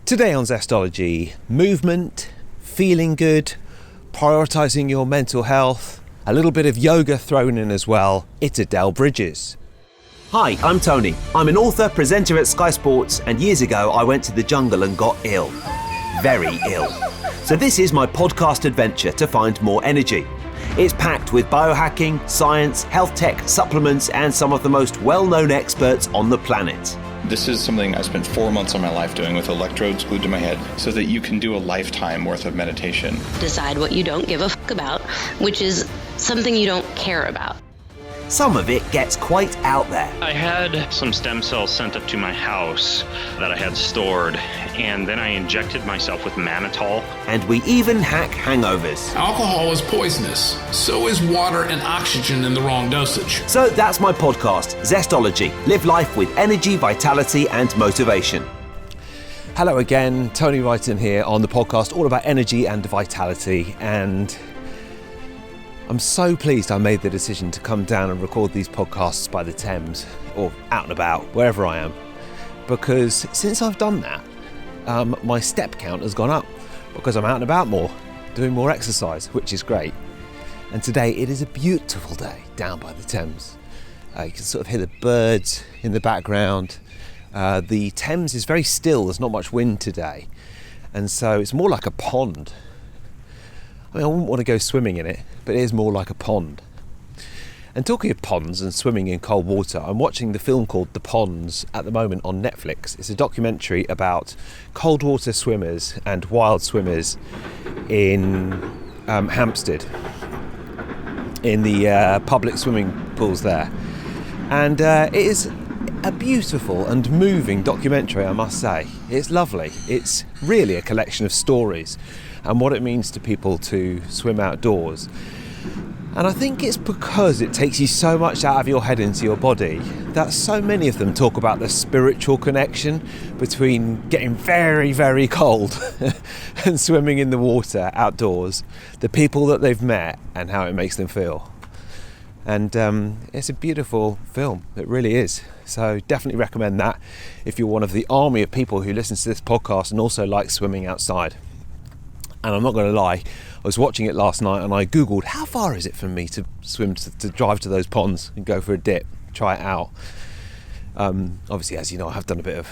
Today on Zestology, movement, feeling good, prioritising your mental health, a little bit of yoga thrown in as well. It's Adell Bridges. Hi, I'm Tony. I'm an author, presenter at Sky Sports, and years ago I went to the jungle and got ill. Very ill. So this is my podcast adventure to find more energy. It's packed with biohacking, science, health tech, supplements, and some of the most well-known experts on the planet. This is something I spent 4 months of my life doing with electrodes glued to my head so that you can do a lifetime worth of meditation. Decide what you don't give a fuck about, which is something you don't care about. Some of it gets quite out there. I had some stem cells sent up to my house that I had stored, and then I injected myself with mannitol. And we even hack hangovers. Alcohol is poisonous. So is water and oxygen in the wrong dosage. So that's my podcast, Zestology. Live life with energy, vitality, and motivation. Hello again, Tony Wrighton here on the podcast all about energy and vitality, and I'm so pleased I made the decision to come down and record these podcasts by the Thames, or out and about, wherever I am, because since I've done that, my step count has gone up, because I'm out and about more, doing more exercise, which is great. And today it is a beautiful day down by the Thames. You can sort of hear the birds in the background. The Thames is very still, there's not much wind today, and so it's more like a pond. I mean, I wouldn't want to go swimming in it, but it is more like a pond. And talking of ponds and swimming in cold water, I'm watching the film called The Ponds at the moment on Netflix. It's a documentary about cold water swimmers and wild swimmers in Hampstead, in the public swimming pools there. And it is a beautiful and moving documentary, I must say. It's lovely. It's really a collection of stories and what it means to people to swim outdoors. And I think it's because it takes you so much out of your head into your body that so many of them talk about the spiritual connection between getting very, very cold and swimming in the water outdoors, the people that they've met and how it makes them feel. And it's a beautiful film, it really is. So definitely recommend that if you're one of the army of people who listens to this podcast and also like swimming outside. And I'm not going to lie, I was watching it last night and I googled how far is it from me to swim, to drive to those ponds and go for a dip, try it out. Obviously, as you know, I have done a bit of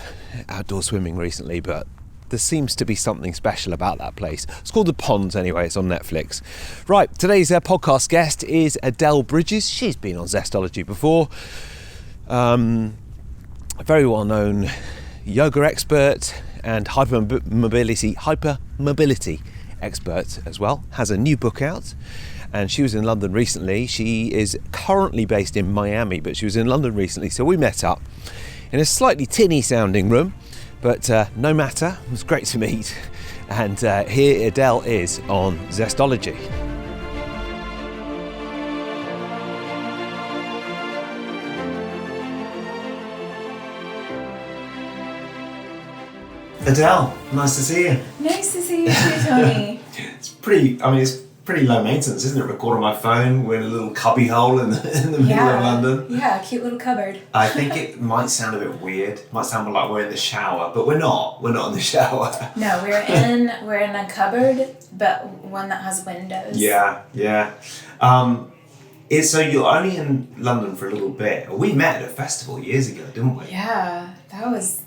outdoor swimming recently, but there seems to be something special about that place. It's called The Ponds anyway, it's on Netflix. Right, today's podcast guest is Adell Bridges. She's been on Zestology before. A very well-known yoga expert and hypermobility expert as well, has a new book out, and she was in London recently. She is currently based in Miami, but she was in London recently, so we met up in a slightly tinny sounding room, but no matter, it was great to meet. And here Adell is on Zestology. Adell, nice to see you. Nice to see you too, Tony. It's pretty low maintenance, isn't it? Record on my phone, we're in a little cubby hole in the middle of London. Yeah, cute little cupboard. I think it might sound a bit weird. It might sound like we're in the shower, but we're not. We're not in the shower. No, we're in a cupboard, but one that has windows. Yeah. So you're only in London for a little bit. We met at a festival years ago, didn't we? Yeah, that was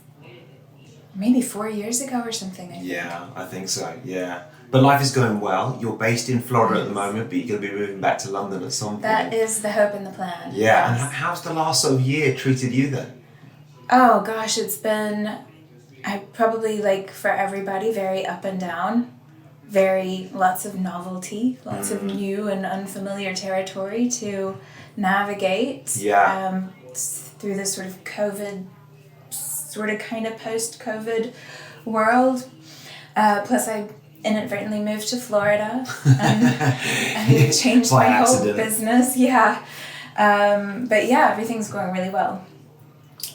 maybe 4 years ago or something, I think. Yeah, I think so, yeah. But life is going well. You're based in Florida at the moment, but you're going to be moving back to London at some point. That is the hope and the plan. Yeah, yes. And how's the last sort of year treated you then? Oh gosh, it's been, probably like for everybody, very up and down. Lots of novelty, lots of new and unfamiliar territory to navigate. Yeah. Through this sort of COVID, sort of kind of post-COVID world. Plus I inadvertently moved to Florida and changed my whole business. Yeah. But yeah, everything's going really well.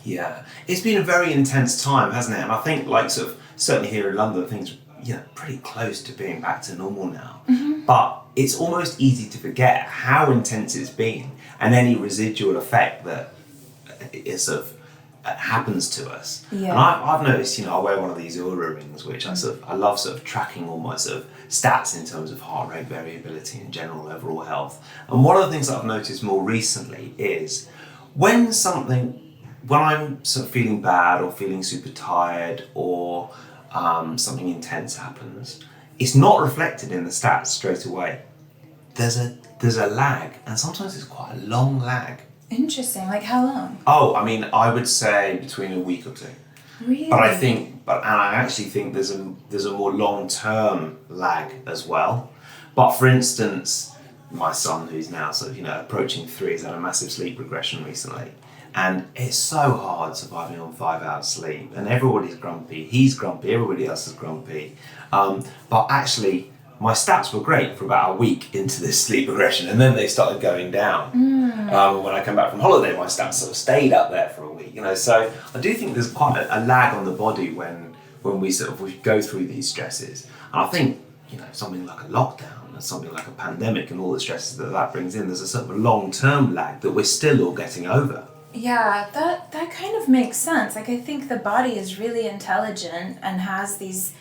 Yeah. It's been a very intense time, hasn't it? And I think certainly here in London, things pretty close to being back to normal now. Mm-hmm. But it's almost easy to forget how intense it's been and any residual effect that is happens to us. Yeah. And I've noticed, I wear one of these Oura rings, which I love sort of tracking all my sort of stats in terms of heart rate variability and general overall health. And one of the things that I've noticed more recently is when I'm sort of feeling bad or feeling super tired or something intense happens, it's not reflected in the stats straight away. There's a lag, and sometimes it's quite a long lag. Interesting. Like how long? Oh, I mean, I would say between a week or two. Really? But I actually think there's a more long-term lag as well. But for instance, my son, who's now sort of approaching 3, has had a massive sleep regression recently, and it's so hard surviving on 5 hours sleep. And everybody's grumpy. He's grumpy. Everybody else is grumpy. But actually, my stats were great for about a week into this sleep regression, and then they started going down. When I come back from holiday, my stats sort of stayed up there for a week. So I do think there's quite a lag on the body when we go through these stresses. And I think something like a lockdown and something like a pandemic and all the stresses that brings in, there's a sort of a long-term lag that we're still all getting over. Yeah, that kind of makes sense. Like I think the body is really intelligent and has these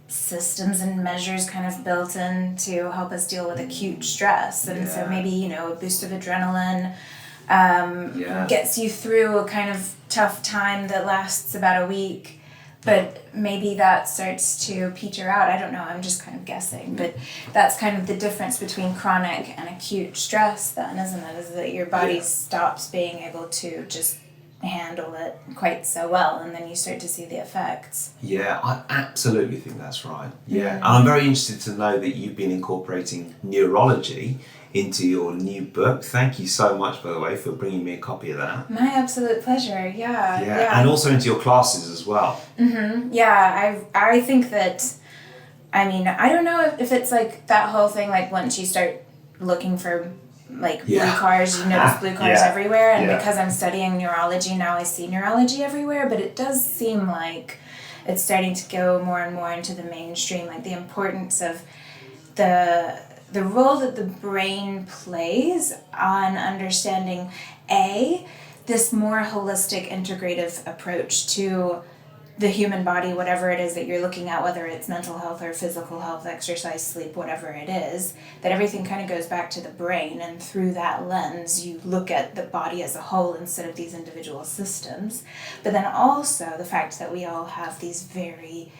systems and measures kind of built in to help us deal with acute stress. And so maybe, a boost of adrenaline gets you through a kind of tough time that lasts about a week. But maybe that starts to peter out. I don't know, I'm just kind of guessing. But that's kind of the difference between chronic and acute stress then, isn't it? Is that your body stops being able to just handle it quite so well, and then you start to see the effects. Yeah, I absolutely think that's right. Yeah. And I'm very interested to know that you've been incorporating neurology into your new book. Thank you so much, by the way, for bringing me a copy of that. My absolute pleasure. Yeah. And also into your classes as well. Yeah, I think that, I don't know if it's like that whole thing, like once you start looking for blue cars, you notice blue cars everywhere, and because I'm studying neurology now, I see neurology everywhere, but it does seem like it's starting to go more and more into the mainstream, like the importance of the role that the brain plays on understanding this more holistic integrative approach to the human body, whatever it is that you're looking at, whether it's mental health or physical health, exercise, sleep, whatever it is, that everything kind of goes back to the brain, and through that lens you look at the body as a whole instead of these individual systems. But then also the fact that we all have these very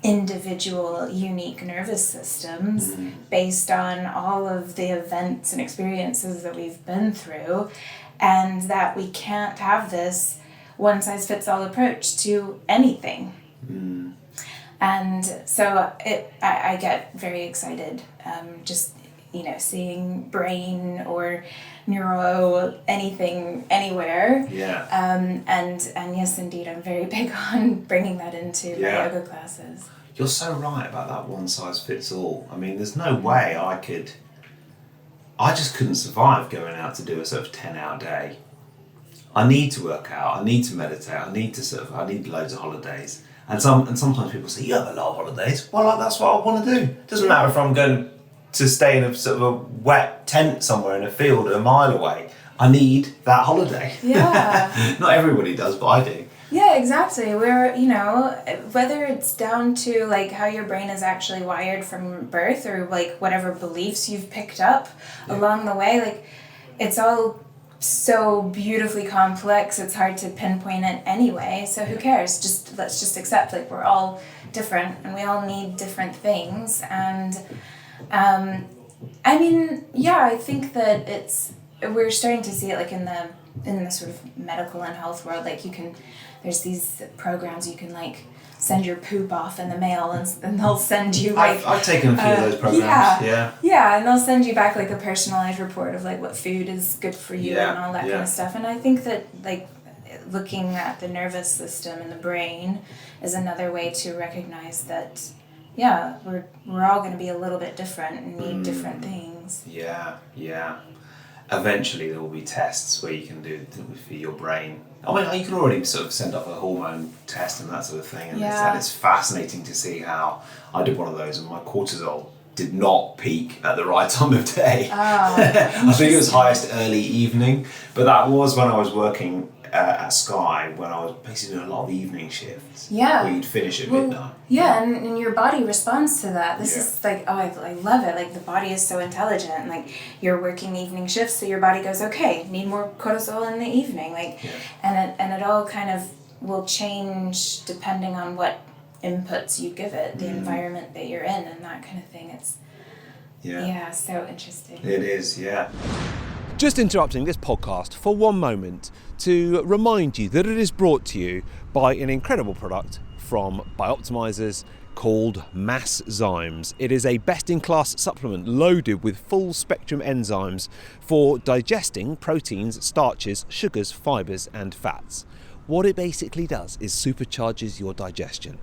individual, unique nervous systems based on all of the events and experiences that we've been through, and that we can't have this one-size-fits-all approach to anything. And so I get very excited just seeing brain or neuro, anything, anywhere. And yes, indeed, I'm very big on bringing that into my yoga classes. You're so right about that one-size-fits-all. There's no way I just couldn't survive going out to do a sort of 10-hour day. I need to work out, I need to meditate, I need loads of holidays. And sometimes people say, you have a lot of holidays. Well, that's what I want to do. It doesn't matter if I'm going to stay in a sort of a wet tent somewhere in a field a mile away. I need that holiday. Yeah. Not everybody does, but I do. Yeah, exactly. Where, whether it's down to like how your brain is actually wired from birth, or like whatever beliefs you've picked up along the way, like it's all so beautifully complex, it's hard to pinpoint it anyway. So who cares? Let's just accept like we're all different and we all need different things. And I think that we're starting to see it like in the sort of medical and health world. Like there's these programs you can like send your poop off in the mail, and they'll send you like... I've taken a few of those programs, Yeah, and they'll send you back like a personalized report of like what food is good for you and all that kind of stuff. And I think that like looking at the nervous system and the brain is another way to recognize that, we're all going to be a little bit different and need different things. Yeah. Eventually there will be tests where you can do for your brain. You can already sort of send off a hormone test and that sort of thing, and it's fascinating to see how I did one of those and my cortisol did not peak at the right time of day. I think it was highest early evening, but that was when I was working at Sky when I was basically doing a lot of evening shifts. Yeah. Where you'd finish at midnight. Yeah, and your body responds to that. This Yeah. is like, I love it. Like, the body is so intelligent. And, like, you're working evening shifts, so your body goes, okay, need more cortisol in the evening. Like, and it all kind of will change depending on what inputs you give it, the environment that you're in, and that kind of thing. It's so interesting. It is, yeah. Just interrupting this podcast for one moment to remind you that it is brought to you by an incredible product from Bioptimizers called Masszymes. It is a best-in-class supplement loaded with full-spectrum enzymes for digesting proteins, starches, sugars, fibres and fats. What it basically does is supercharges your digestion.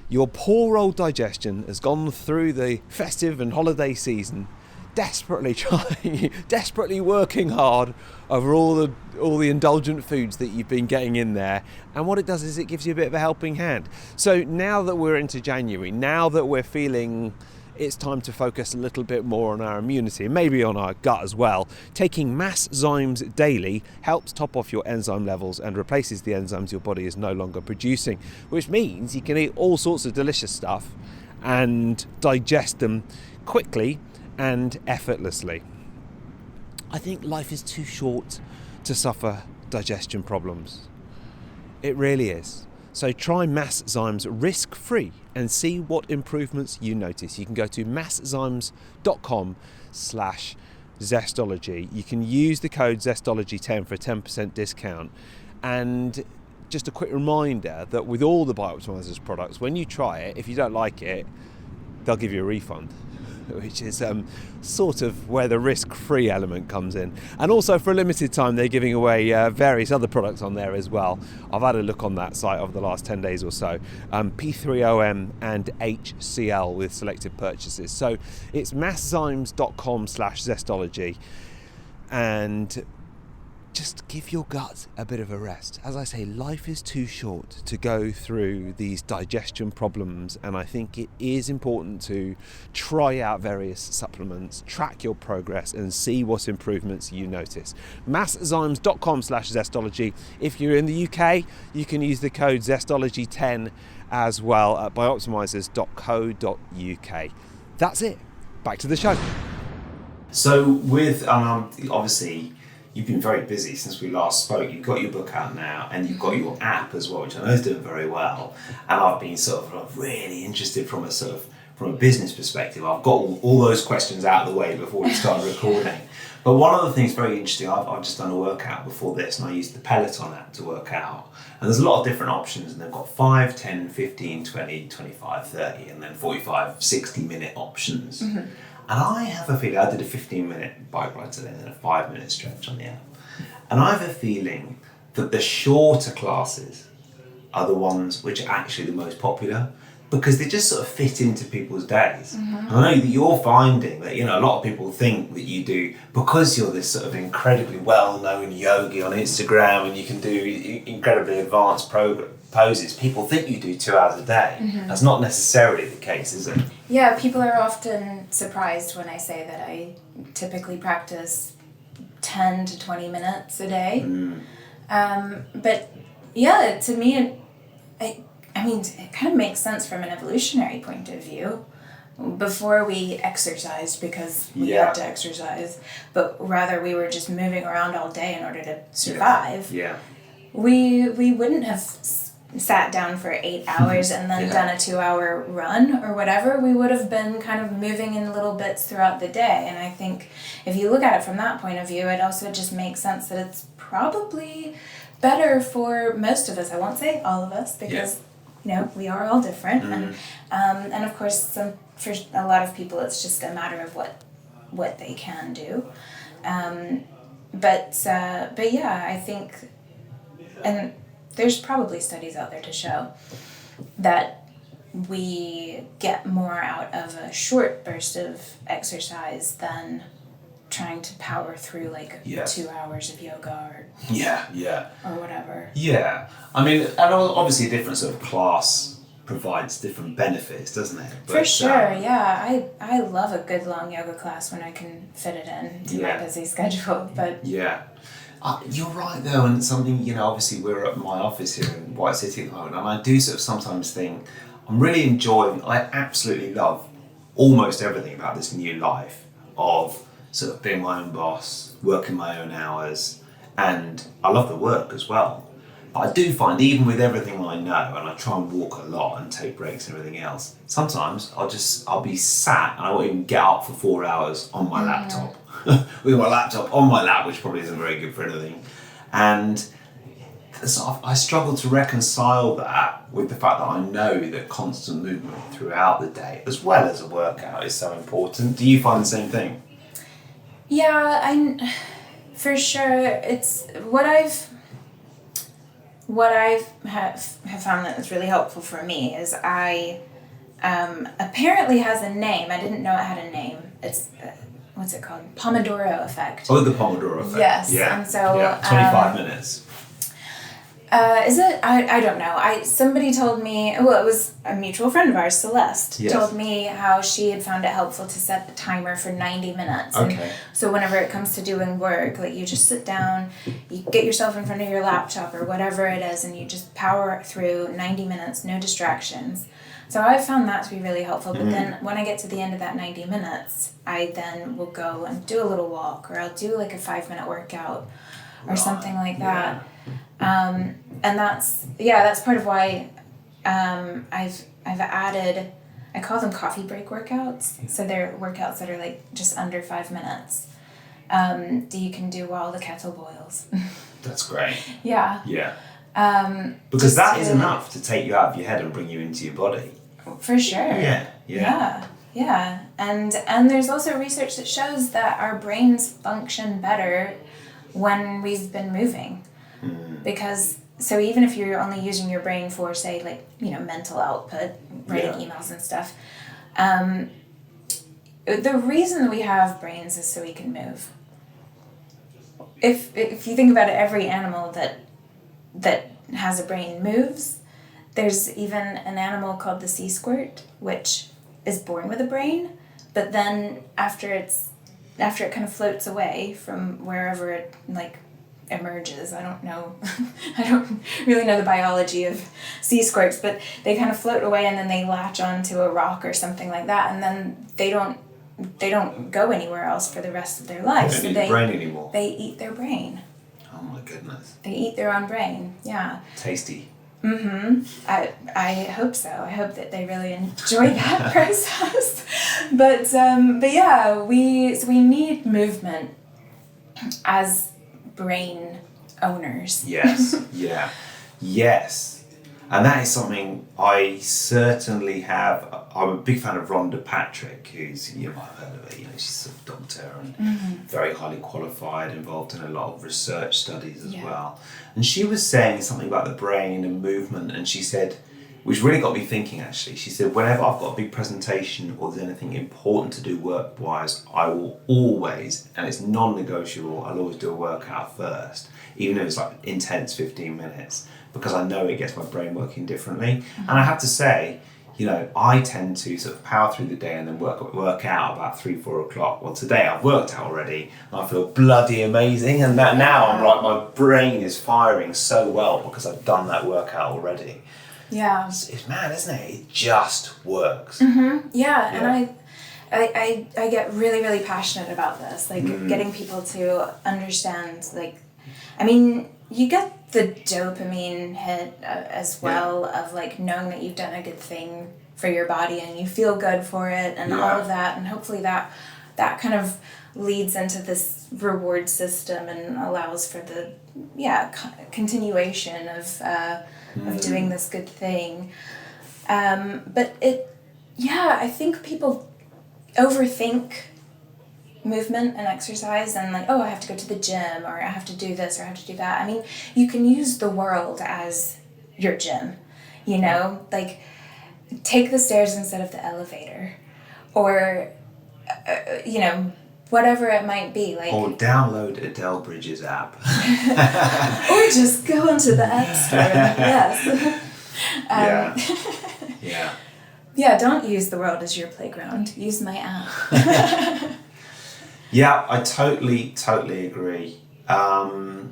Your poor old digestion has gone through the festive and holiday season desperately working hard over all the indulgent foods that you've been getting in there, and what it does is it gives you a bit of a helping hand. So now that we're into January, now that we're feeling it's time to focus a little bit more on our immunity and maybe on our gut as well, taking Masszymes daily helps top off your enzyme levels and replaces the enzymes your body is no longer producing, which means you can eat all sorts of delicious stuff and digest them quickly and effortlessly. I think life is too short to suffer digestion problems. It really is. So try Masszymes risk-free and see what improvements you notice. You can go to masszymes.com/zestology. You can use the code zestology10 for a 10% discount. And just a quick reminder that with all the Bioptimizers products, when you try it, if you don't like it, they'll give you a refund, which is sort of where the risk-free element comes in. And also for a limited time they're giving away various other products on there as well. I've had a look on that site over the last 10 days or so, P3OM and HCl with selected purchases. So it's masszymes.com/zestology, and just give your gut a bit of a rest. As I say, life is too short to go through these digestion problems, and I think it is important to try out various supplements, track your progress and see what improvements you notice. Masszymes.com/zestology. If you're in the UK, you can use the code zestology10 as well at bioptimizers.co.uk. That's it. Back to the show. So with, obviously, you've been very busy since we last spoke. You've got your book out now and you've got your app as well, which I know is doing very well. And I've been sort of really interested from a business perspective. I've got all those questions out of the way before we started recording. But one of the things very interesting, I've just done a workout before this and I used the Peloton app to work out. And there's a lot of different options and they've got 5, 10, 15, 20, 25, 30 and then 45, 60-minute options. Mm-hmm. And I have a feeling, I did a 15-minute bike ride today and then a 5-minute stretch on the app. And I have a feeling that the shorter classes are the ones which are actually the most popular because they just sort of fit into people's days. Mm-hmm. And I know that you're finding that, a lot of people think that you do, because you're this sort of incredibly well-known yogi on Instagram and you can do incredibly advanced poses, people think you do 2 hours a day. Mm-hmm. That's not necessarily the case, is it? Yeah, people are often surprised when I say that I typically practice 10 to 20 minutes a day. But yeah, to me, it kind of makes sense from an evolutionary point of view. Before we exercised because we had to exercise, but rather we were just moving around all day in order to survive. Yeah. We wouldn't have sat down for 8 hours and then done a 2-hour run or whatever. We would have been kind of moving in little bits throughout the day. And I think if you look at it from that point of view, it also just makes sense that it's probably better for most of us. I won't say all of us because we are all different. Mm-hmm. And of course, for a lot of people, it's just a matter of what they can do. But yeah, I think, and there's probably studies out there to show that we get more out of a short burst of exercise than trying to power through 2 hours of yoga or whatever. Yeah. I mean, and obviously a different sort of class provides different benefits, doesn't it? But, for sure, yeah. I love a good long yoga class when I can fit it in to my busy schedule. But yeah. You're right though, and something, obviously we're at my office here in White City at the moment, and I do sort of sometimes think, I absolutely love almost everything about this new life of sort of being my own boss, working my own hours, and I love the work as well. But I do find, even with everything I know, and I try and walk a lot and take breaks and everything else, sometimes I'll be sat and I won't even get up for 4 hours on my laptop. With my laptop on my lap, which probably isn't very good for anything. And I struggle to reconcile that with the fact that I know that constant movement throughout the day, as well as a workout, is so important. Do you find the same thing? Yeah, for sure. It's what I've found that is really helpful for me is I apparently has a name. I didn't know it had a name. It's what's it called? Pomodoro effect. Oh, the Pomodoro effect. Yes. Yeah. And so 25 minutes. Is it? I don't know. Somebody told me, well, it was a mutual friend of ours, Celeste, told me how she had found it helpful to set the timer for 90 minutes. Okay. And so whenever it comes to doing work, like you just sit down, you get yourself in front of your laptop or whatever it is, and you just power through 90 minutes, no distractions. So I've found that to be really helpful. But then when I get to the end of that 90 minutes, I then will go and do a little walk, or I'll do like a 5-minute workout or something like that. And that's part of why I've added, I call them coffee break workouts. So they're workouts that are like just under 5 minutes that you can do while the kettle boils. That's great. Yeah. Yeah. Because that is enough to take you out of your head and bring you into your body. For sure. Yeah. And there's also research that shows that our brains function better when we've been moving. Because, so even if you're only using your brain for, say, like, mental output, writing emails and stuff, the reason we have brains is so we can move. If you think about it, every animal that has a brain moves. There's even an animal called the sea squirt, which is born with a brain, but then after it kind of floats away from wherever it emerges. I don't know. I don't really know the biology of sea squirts, but they kind of float away and then they latch onto a rock or something like that, and then they don't go anywhere else for the rest of their life. They don't eat the brain anymore. They eat their brain. Oh my goodness. They eat their own brain. Yeah. Tasty. I hope so. I hope that they really enjoy that process. But yeah, we need movement as brain owners. Yes. Yeah. Yes. And that is something I certainly have. I'm a big fan of Rhonda Patrick, who's, you might have heard of her, she's a doctor and very highly qualified, involved in a lot of research studies as well. And she was saying something about the brain and movement, and she said, which really got me thinking actually, she said, whenever I've got a big presentation or there's anything important to do work-wise, I will always, and it's non-negotiable, I'll always do a workout first, even though it's like intense 15 minutes, because I know it gets my brain working differently. And I have to say, I tend to sort of power through the day and then work out about 3-4 o'clock. Well, today I've worked out already and I feel bloody amazing, and that now I'm like, my brain is firing so well because I've done that workout already. Yeah. It's mad, isn't it? It just works. Yeah, and I get really, really passionate about this, getting people to understand, you get the dopamine hit as well of knowing that you've done a good thing for your body and you feel good for it and all of that, and hopefully that kind of leads into this reward system and allows for the continuation of doing this good thing. But I think people overthink movement and exercise and I have to go to the gym, or I have to do this, or I have to do that. You can use the world as your gym, take the stairs instead of the elevator, or whatever it might be, or download Adell Bridges app, or just go into the App Store. Yes. Don't use the world as your playground. Use my app. Yeah, I totally agree. I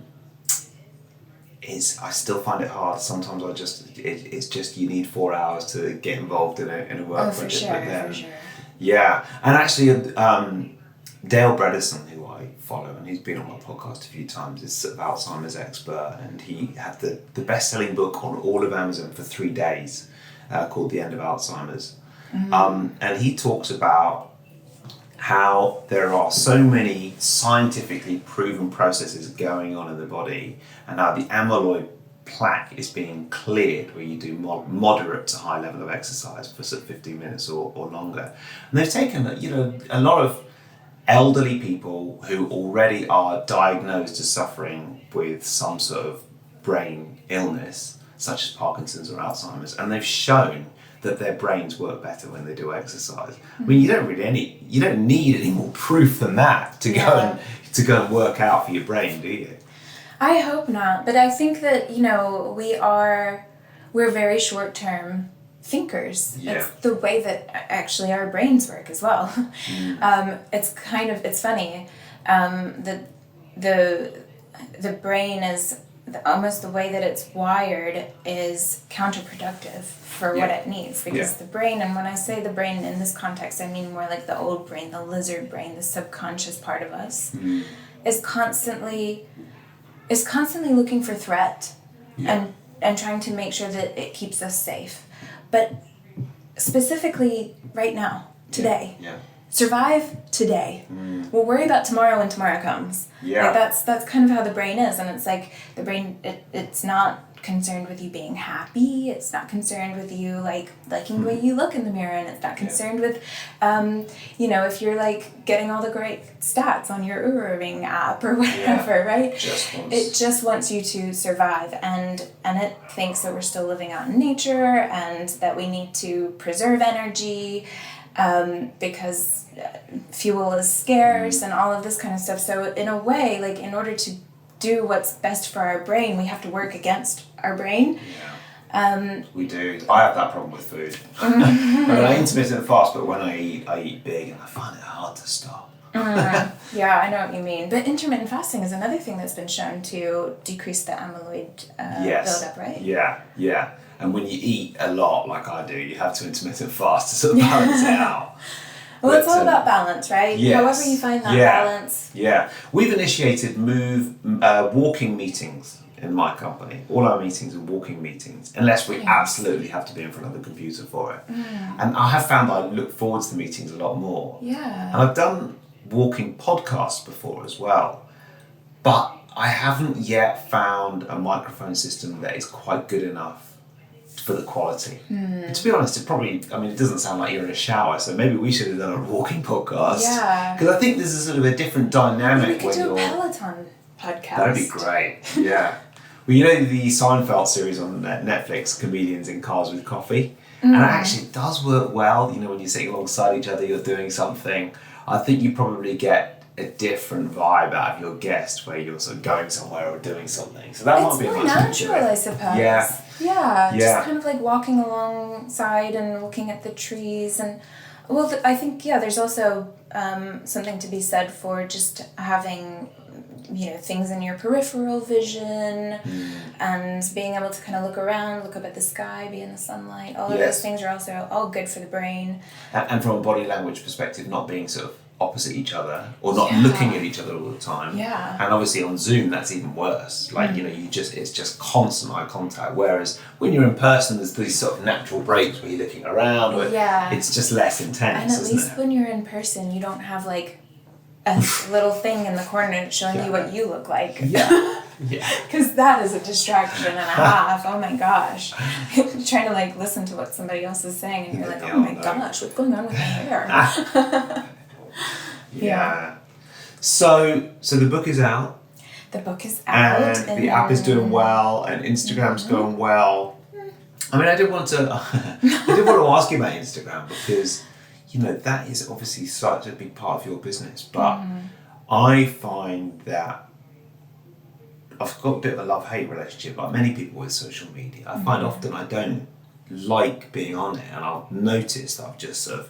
still find it hard. Sometimes it's just you need 4 hours to get involved in a work project. For sure. Yeah, and actually, Adell Bridges, who I follow, and he's been on my podcast a few times, is sort of Alzheimer's expert, and he had the best-selling book on all of Amazon for 3 days, called The End of Alzheimer's. And he talks about how there are so many scientifically proven processes going on in the body, and how the amyloid plaque is being cleared where you do moderate to high level of exercise for sort of 15 minutes or longer. And they've taken a lot of elderly people who already are diagnosed as suffering with some sort of brain illness, such as Parkinson's or Alzheimer's, and they've shown that their brains work better when they do exercise. I mean, you don't need any more proof than that to go and work out for your brain, do you? I hope not, but I think that we're very short-term thinkers. Yeah. It's the way that actually our brains work as well. It's funny that the brain is almost the way that it's wired is counterproductive for what it needs, because the brain, and when I say the brain in this context, I mean more like the old brain, the lizard brain, the subconscious part of us, is constantly looking for threat and trying to make sure that it keeps us safe. But specifically right now, today, survive today. We'll worry about tomorrow when tomorrow comes. Like that's kind of how the brain is, and it's like the brain, it's not concerned with you being happy, it's not concerned with you liking the way you look in the mirror, and it's not concerned with if you're like getting all the great stats on your Oura Ring app or whatever, right? It just wants you to survive, and it thinks that we're still living out in nature and that we need to preserve energy because fuel is scarce and all of this kind of stuff. So in a way, like, in order to do what's best for our brain, we have to work against our brain. We do. I have that problem with food. I intermittent fast, but when I eat big, and I find it hard to stop. Yeah, I know what you mean. But intermittent fasting is another thing that's been shown to decrease the amyloid buildup, right? Yeah. And when you eat a lot, like I do, you have to intermittent fast to sort of balance it out. Well, it's all about balance, right? Yes. However you find that balance. Yeah. We've initiated walking meetings in my company. All our meetings are walking meetings, unless we absolutely have to be in front of the computer for it. And I have found I look forward to the meetings a lot more. Yeah. And I've done walking podcasts before as well. But I haven't yet found a microphone system that is quite good enough for the quality. To be honest, it doesn't sound like you're in a shower, so maybe we should have done a walking podcast. Yeah. Because I think there's a sort of a different dynamic. Maybe we could do a Peloton podcast. That'd be great, yeah. Well, you know the Seinfeld series on Netflix, Comedians in Cars with Coffee? And it actually does work well, when you're sitting alongside each other, you're doing something. I think you probably get a different vibe out of your guest where you're sort of going somewhere or doing something. So that might be a more natural, I suppose. Yeah, just kind of like walking alongside and looking at the trees. And I think there's also something to be said for just having things in your peripheral vision and being able to kind of look around, look up at the sky, be in the sunlight. All of those things are also all good for the brain. And from a body language perspective, not being sort of opposite each other or not looking at each other all the time. Yeah. And obviously on Zoom that's even worse. Like it's just constant eye contact. Whereas when you're in person, there's these sort of natural breaks where you're looking around. Or it's just less intense. And at least when you're in person, you don't have like a little thing in the corner showing you what you look like. Yeah. Because that is a distraction and a half. Oh my gosh. Trying to like listen to what somebody else is saying and you're like, oh my gosh, what's going on with my hair? Yeah. So the book is out. The book is out. And the app is doing well, and Instagram's going well. I mean, I did want to ask you about Instagram because, that is obviously such a big part of your business. But I find that I've got a bit of a love-hate relationship, like many people with social media. I find often I don't like being on it, and I'll notice that I've just sort of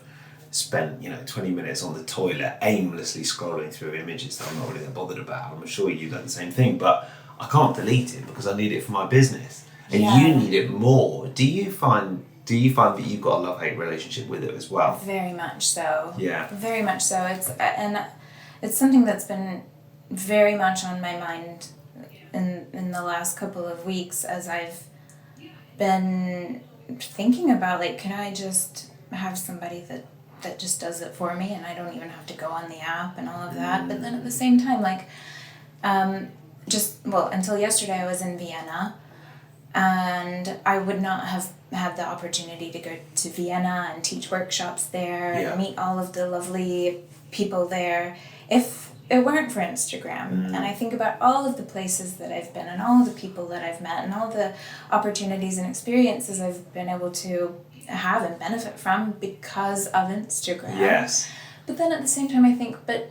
spent 20 minutes on the toilet aimlessly scrolling through images that I'm not really that bothered about. I'm sure you've done the same thing, but I can't delete it because I need it for my business, and you need it more. Do you find that you've got a love-hate relationship with it as well? Very much so. Yeah. Very much so. It's something that's been very much on my mind in the last couple of weeks as I've been thinking about, like, can I just have somebody that just does it for me and I don't even have to go on the app and all of that. But then at the same time, like, until yesterday I was in Vienna, and I would not have had the opportunity to go to Vienna and teach workshops there and meet all of the lovely people there if it weren't for Instagram. And I think about all of the places that I've been and all of the people that I've met and all the opportunities and experiences I've been able to have and benefit from because of Instagram. Yes. But then at the same time I think, but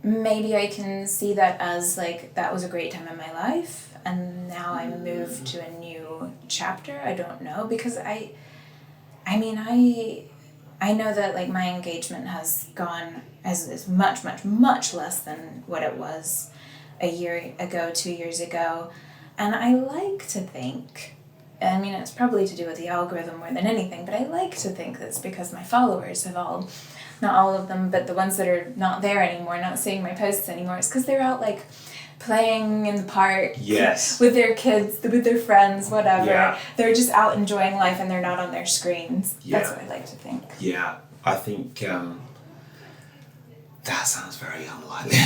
maybe I can see that as like, that was a great time in my life and now I moved to a new chapter. I don't know, because I know that like my engagement has gone as much less than what it was a year ago, 2 years ago. And I like to think, I mean, it's probably to do with the algorithm more than anything, but I like to think that's because my followers have all, not all of them, but the ones that are not there anymore, not seeing my posts anymore, it's because they're out like playing in the park with their kids, with their friends, whatever. Yeah. They're just out enjoying life and they're not on their screens. Yeah. That's what I like to think. Yeah, I think that sounds very unlikely.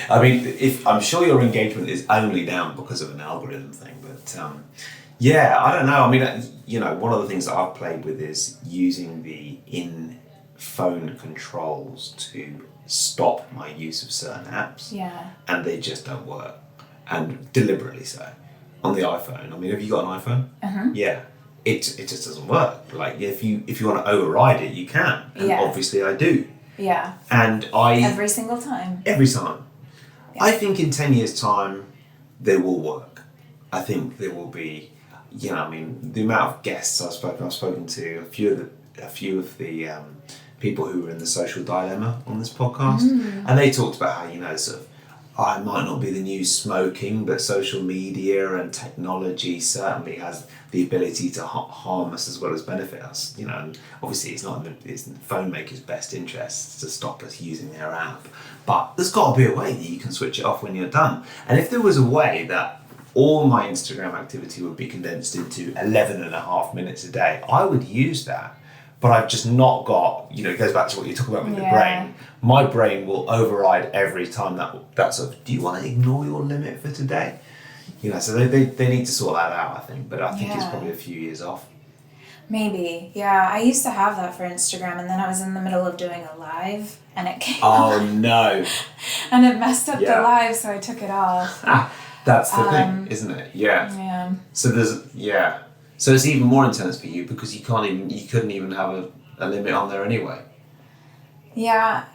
I mean, I'm sure your engagement is only down because of an algorithm thing, but I don't know. I mean, one of the things that I've played with is using the in-phone controls to stop my use of certain apps. Yeah. And they just don't work, and deliberately so. On the iPhone, I mean, have you got an iPhone? Uh-huh. Yeah. It just doesn't work. Like, if you want to override it, you can, and obviously I do. Yeah. And every single time. Every time. Yeah. I think in 10 years' time, they will work. I think there will be, the amount of guests I've spoken to, a few of the people who were in the Social Dilemma on this podcast, and they talked about how, sort of, it might not be the new smoking, but social media and technology certainly has the ability to harm us as well as benefit us. And obviously it's not in the phone makers' best interests to stop us using their app. But there's got to be a way that you can switch it off when you're done. And if there was a way that all my Instagram activity would be condensed into 11.5 minutes a day, I would use that. But I've just not got, it goes back to what you're talking about with the brain. My brain will override every time that sort of, do you want to ignore your limit for today? So they need to sort that out, I think. But I think it's probably a few years off. Maybe, yeah. I used to have that for Instagram, and then I was in the middle of doing a live, and it came Oh, no. And it messed up the live, so I took it off. That's the thing, isn't it? Yeah. Yeah. So So it's even more intense for you because you couldn't even have a limit on there anyway. Yeah.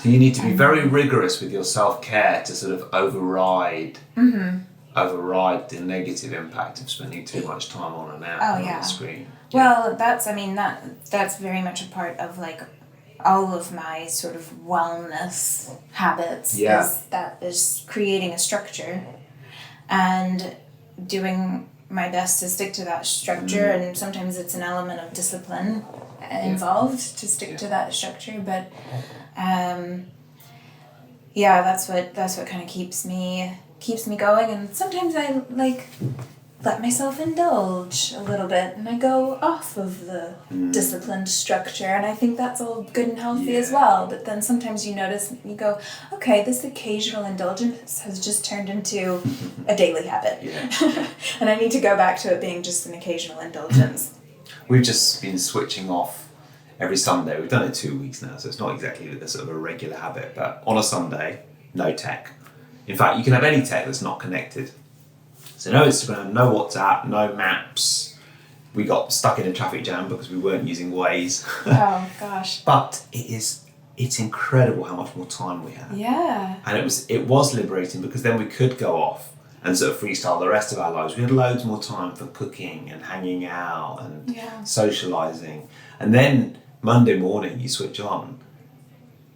So you need to be very rigorous with your self-care to sort of override the negative impact of spending too much time on an app on the screen. Well, that's very much a part of like all of my sort of wellness habits. is creating a structure and doing my best to stick to that structure, and sometimes it's an element of discipline involved to stick to that structure, but that's what kind of keeps me going. And sometimes I like let myself indulge a little bit and I go off of the disciplined structure, and I think that's all good and healthy as well. But then sometimes you notice, you go, okay, this occasional indulgence has just turned into a daily habit. And I need to go back to it being just an occasional indulgence. We've just been switching off every Sunday. We've done it 2 weeks now, so it's not exactly a sort of a regular habit, but on a Sunday, no tech. In fact, you can have any tech that's not connected. So no Instagram, no WhatsApp, no maps. We got stuck in a traffic jam because we weren't using Waze. Oh gosh. But it's incredible how much more time we have. Yeah. And it was liberating because then we could go off and sort of freestyle the rest of our lives. We had loads more time for cooking and hanging out and socialising. And then Monday morning you switch on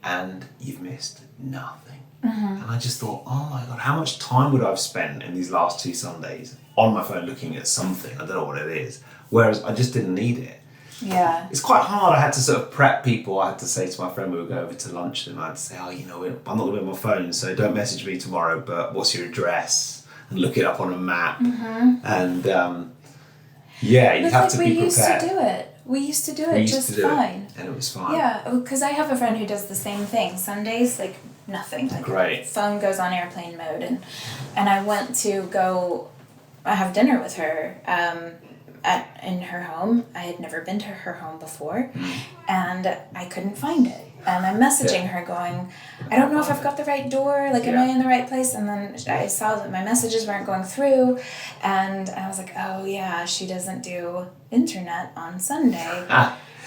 and you've missed nothing. And I just thought, oh my God, how much time would I have spent in these last 2 Sundays on my phone looking at something? I don't know what it is. Whereas I just didn't need it. Yeah. It's quite hard. I had to sort of prep people. I had to say to my friend, we would go over to lunch, and I had to say, I'm not going to be on my phone, so don't message me tomorrow, but what's your address? And look it up on a map. And you have to be prepared. We used to do it. We used to do it just fine. And it was fine. Yeah, because I have a friend who does the same thing. Sundays, like nothing. Like Great. Phone goes on airplane mode, and I went to go have dinner with her in her home. I had never been to her home before, and I couldn't find it. And I'm messaging her going, I don't know if I've got the right door, like am I in the right place? And then I saw that my messages weren't going through, and I was like, oh yeah, she doesn't do internet on Sunday.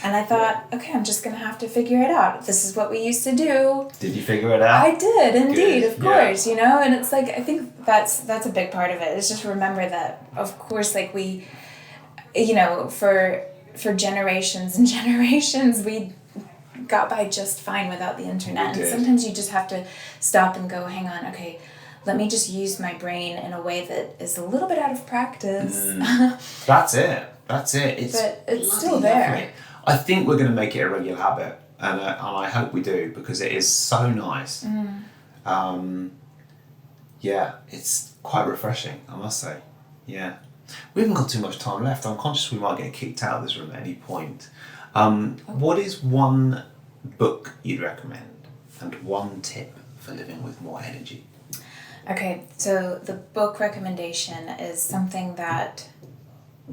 And I thought, okay, I'm just going to have to figure it out. This is what we used to do. Did you figure it out? I did, indeed, Good. of course, you know? And it's like, I think that's a big part of it, is just remember that, of course, like we, you know, for generations and generations, we got by just fine without the internet. And sometimes you just have to stop and go, hang on, okay, let me just use my brain in a way that is a little bit out of practice. That's it. It's still there. Lovely. I think we're going to make it a regular habit, and I hope we do, because it is so nice. It's quite refreshing, I must say. Yeah. We haven't got too much time left. I'm conscious we might get kicked out of this room at any point. What is one book you'd recommend and one tip for living with more energy? Okay, so the book recommendation is something that,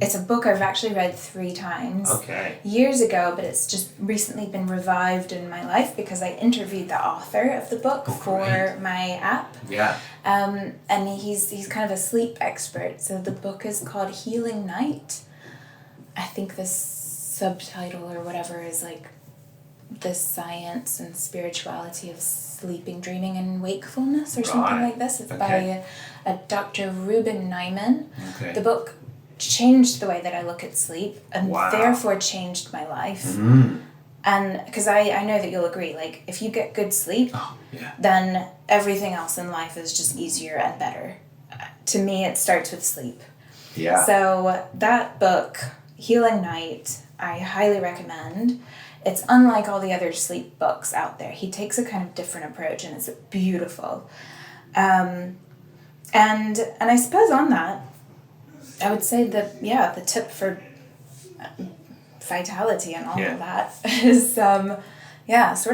it's a book I've actually read 3 times. Okay. Years ago, but it's just recently been revived in my life because I interviewed the author of the book for my app. Yeah. And he's kind of a sleep expert. So the book is called Healing Night. I think this subtitle or whatever is like The Science and Spirituality of Sleeping, Dreaming, and Wakefulness or something like this. It's by a Dr. Ruben Nyman. Okay. The book changed the way that I look at sleep and therefore changed my life. And because I know that you'll agree, like if you get good sleep, then everything else in life is just easier and better. To me, it starts with sleep. Yeah. So that book, Healing Night, I highly recommend. It's unlike all the other sleep books out there. He takes a kind of different approach, and it's beautiful. And I suppose on that, I would say that, the tip for vitality and all of that is, sort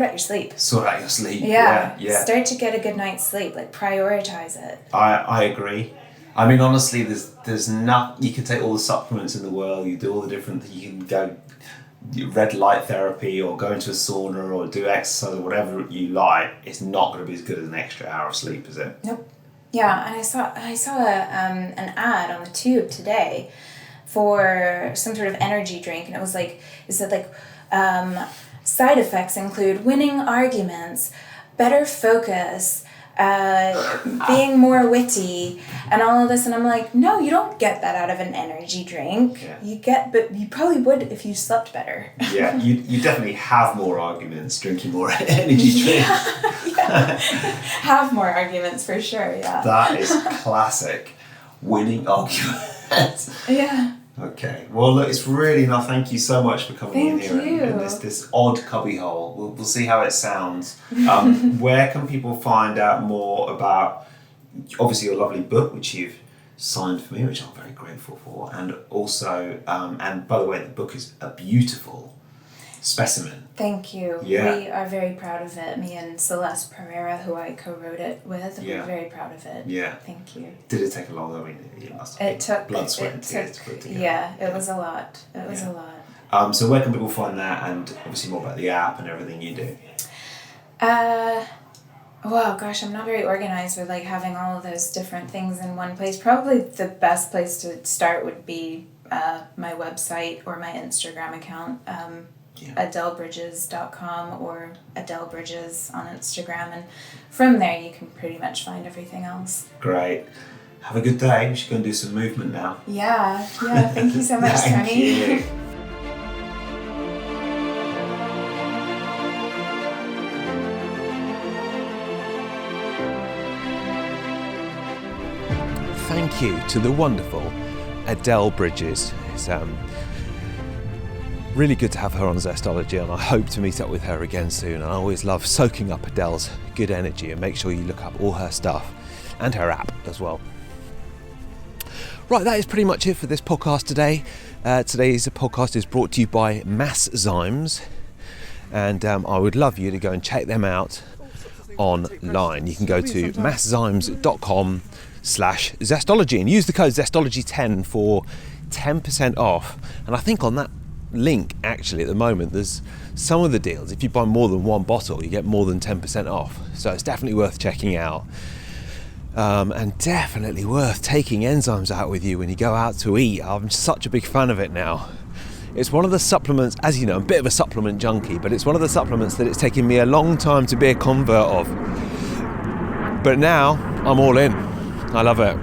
out your sleep. Sort out your sleep. Yeah. Yeah. Start to get a good night's sleep. Like, prioritize it. I agree. I mean, honestly, there's not. You can take all the supplements in the world. You do all the different. You can go red light therapy or go into a sauna or do exercise or whatever you like. It's not going to be as good as an extra hour of sleep, is it? Nope. Yeah, and I saw an ad on the tube today for some sort of energy drink, and it said side effects include winning arguments, better focus, being more witty, and all of this, and I'm like, no, you don't get that out of an energy drink. Yeah. But you probably would if you slept better. Yeah, you definitely have more arguments drinking more energy drinks. Have more arguments for sure, yeah. That is classic. Winning arguments. Yeah. Okay. Well, look, it's really nice. Thank you so much for coming in here you. in this odd cubbyhole. We'll see how it sounds. Where can people find out more about, obviously, your lovely book, which you've signed for me, which I'm very grateful for, and also, and by the way, the book is a beautiful specimen. Thank you. Yeah. We are very proud of it. Me and Celeste Pereira, who I co-wrote it with, we're very proud of it. Yeah. Thank you. Did it take a long? I mean, it must have It took blood, sweat, and tears to put it together. Yeah, it was a lot. It was a lot. So where can people find that, and obviously more about the app and everything you do? Well, gosh, I'm not very organized with like having all of those different things in one place. Probably the best place to start would be my website or my Instagram account. AdellBridges.com or Adell Bridges on Instagram, and from there you can pretty much find everything else. Great. Have a good day. We should go and do some movement now. Yeah. Thank you so much, Thank Tony. you. thank you to the wonderful Adell Bridges. It's really good to have her on Zestology, and I hope to meet up with her again soon. And I always love soaking up Adell's good energy, and make sure you look up all her stuff and her app as well. Right, that is pretty much it for this podcast today. Today's podcast is brought to you by Masszymes, and I would love you to go and check them out online. You can go to masszymes.com/Zestology and use the code Zestology10 for 10% off. And I think on that link, actually, at the moment, there's some of the deals. If you buy more than one bottle, you get more than 10% off. So it's definitely worth checking out. And definitely worth taking enzymes out with you when you go out to eat. I'm such a big fan of it now. It's one of the supplements, as you know, I'm a bit of a supplement junkie, but it's one of the supplements that it's taken me a long time to be a convert of. But now I'm all in. I love it.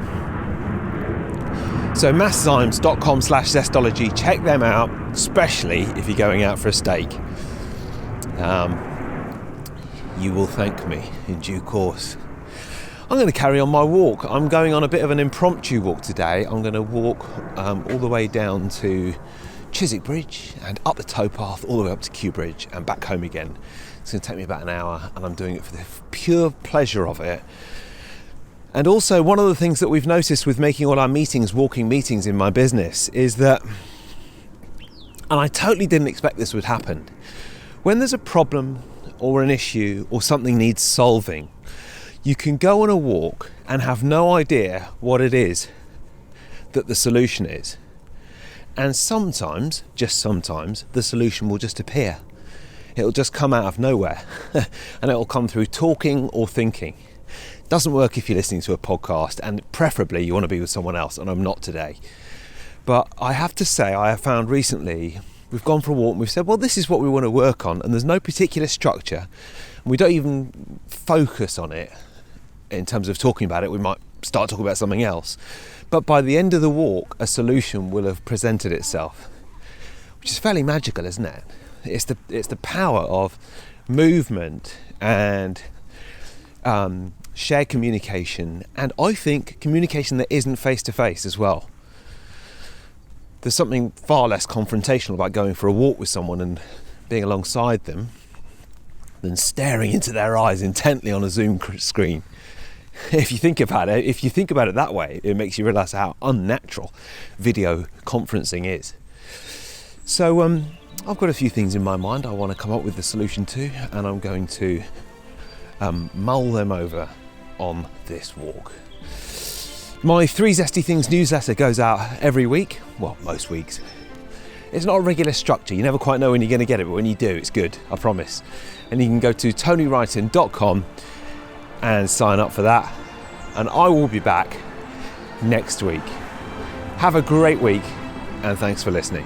So masszymes.com/Zestology, check them out, especially if you're going out for a steak. You will thank me in due course. I'm going to carry on my walk. I'm going on a bit of an impromptu walk today. I'm going to walk all the way down to Chiswick Bridge and up the towpath all the way up to Kew Bridge and back home again. It's going to take me about an hour, and I'm doing it for the pure pleasure of it. And also, one of the things that we've noticed with making all our meetings, walking meetings in my business, is that, and I totally didn't expect this would happen, when there's a problem or an issue or something needs solving, you can go on a walk and have no idea what it is that the solution is. And sometimes, just sometimes, the solution will just appear. It'll just come out of nowhere and it'll come through talking or thinking. It doesn't work if you're listening to a podcast, and preferably you want to be with someone else, and I'm not today. But I have to say, I have found recently, we've gone for a walk and we've said, well, this is what we want to work on, and there's no particular structure. We don't even focus on it in terms of talking about it. We might start talking about something else. But by the end of the walk, a solution will have presented itself, which is fairly magical, isn't it? It's the power of movement and shared communication, and I think communication that isn't face-to-face as well. There's something far less confrontational about going for a walk with someone and being alongside them than staring into their eyes intently on a Zoom screen. If you think about it that way, it makes you realise how unnatural video conferencing is. So I've got a few things in my mind I want to come up with the solution to, and I'm going to mull them over on this walk. My 3 Zesty Things newsletter goes out every week, well, most weeks. It's not a regular structure, you never quite know when you're going to get it, but when you do, it's good, I promise. And you can go to tonywrighton.com and sign up for that, and I will be back next week. Have a great week, and thanks for listening.